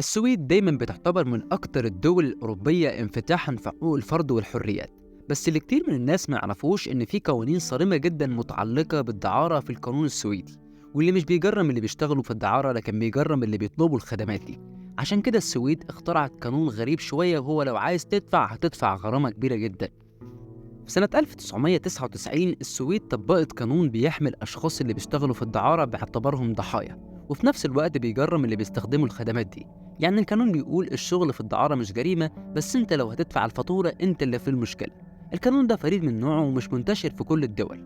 السويد دايما بتعتبر من أكتر الدول الأوروبية انفتاحا في حقوق الفرد والحريات، بس اللي كتير من الناس ما يعرفوش إن في قوانين صارمة جدا متعلقة بالدعارة في القانون السويدي، واللي مش بيجرم اللي بيشتغلوا في الدعارة لكن بيجرم اللي بيطلبوا الخدمات دي. عشان كده السويد اخترعت قانون غريب شوية، وهو لو عايز تدفع هتدفع غرامة كبيرة جدا. في سنة 1999 السويد طبقت قانون بيحمي الأشخاص اللي بيشتغلوا في الدعارة باعتبارهم ضحايا، وفي نفس الوقت بيجرم اللي بيستخدموا الخدمات دي. يعني القانون بيقول الشغل في الدعارة مش جريمة، بس انت لو هتدفع الفاتورة انت اللي في المشكلة. القانون ده فريد من نوعه ومش منتشر في كل الدول.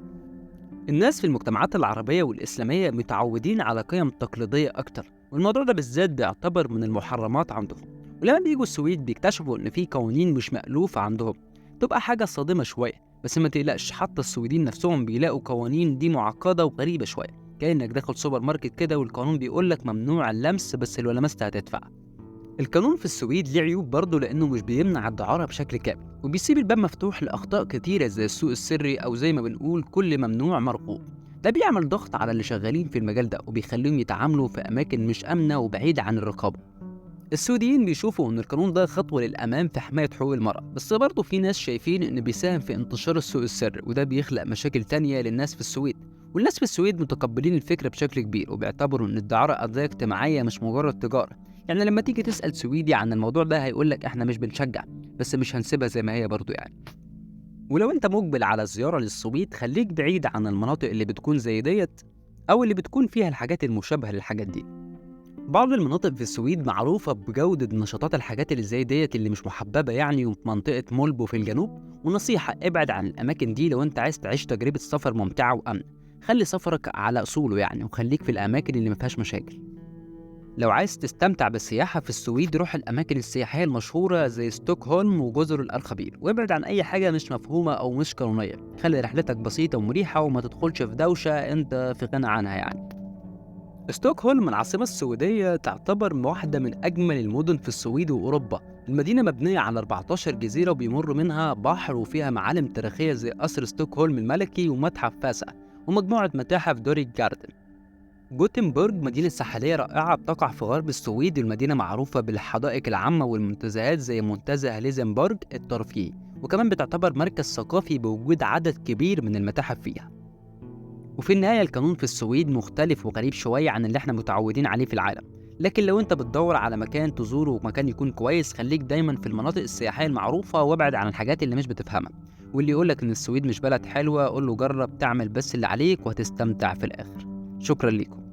الناس في المجتمعات العربية والإسلامية متعودين على قيم تقليدية أكتر، والموضوع ده بالذات بيعتبر من المحرمات عندهم. ولما بيجوا السويد بيكتشفوا إن في قوانين مش مألوفة عندهم، تبقى حاجة صادمة شوية. بس ما تقلقش، حتى السويدين نفسهم بيلاقوا قوانين دي معقدة وغريبة شوية، كأنك داخل سوبر ماركت كده والقانون بيقولك ممنوع اللمس، بس لو لمست هتدفع. القانون في السويد ليه عيوب برضه، لأنه مش بيمنع الدعارة بشكل كامل، وبيسيب الباب مفتوح لأخطاء كتيرة زي السوق السري، أو زي ما بنقول كل ممنوع مرغوب. ده بيعمل ضغط على اللي شغالين في المجال ده، وبيخليهم يتعاملوا في أماكن مش آمنة وبعيدة عن الرقابة. السعوديين بيشوفوا إن القانون ده خطوة للأمام في حماية حقوق المرأة، بس برضه في ناس شايفين إنه بيساهم في انتشار السوق السري، وده بيخلق مشاكل تانية للناس في السويد. والناس في السويد متقبلين الفكرة بشكل كبير، وبيعتبروا إن الدعارة قضية اجتماعية مش مجرد تجارة. يعني لما تيجي تسأل سويدي عن الموضوع ده هيقولك إحنا مش بنشجع، بس مش هنسيبها زي ما هي برضه يعني. ولو أنت مقبل على زيارة للسويد، خليك بعيد عن المناطق اللي بتكون زي ديت، أو اللي بتكون فيها الحاجات المشابهة للحاجات دي. بعض المناطق في السويد معروفة بجودة نشاطات الحاجات اللي زي ديت اللي مش محببة يعني، وفي منطقة مولبو في الجنوب. ونصيحة، ابعد عن الأماكن دي لو أنت عايز تعيش تجربة سفر ممتعة وآمنة. خلي سفرك على أصوله يعني، وخليك في الأماكن اللي مفيهاش مشاكل. لو عايز تستمتع بالسياحة في السويد، روح الأماكن السياحية المشهورة زي ستوكهولم وجزر الأرخبيل، وابعد عن أي حاجة مش مفهومة أو مش قانونية. خلي رحلتك بسيطة ومريحة، وما تدخلش في دوشة أنت في غنى عنها يعني. ستوكهولم العاصمة السويدية تعتبر واحدة من أجمل المدن في السويد وأوروبا. المدينة مبنية على 14 جزيرة وبيمر منها بحر، وفيها معالم تاريخية زي قصر ستوكهولم الملكي ومتحف فاسا، ومجموعة متاحف دوريك جاردن. جوتنبورغ مدينة ساحلية رائعة بتقع في غرب السويد، والمدينة معروفة بالحدائق العامة والمنتزهات زي منتزه هليزنبورغ الترفيهي، وكمان بتعتبر مركز ثقافي بوجود عدد كبير من المتاحف فيها. وفي النهاية القانون في السويد مختلف وغريب شوية عن اللي احنا متعودين عليه في العالم، لكن لو انت بتدور على مكان تزوره ومكان يكون كويس، خليك دايما في المناطق السياحية المعروفة، وابعد عن الحاجات اللي مش بتفهمها. واللي يقولك ان السويد مش بلد حلوة، قول له جرب تعمل بس اللي عليك وهتستمتع في الآخر. شكرا ليكم.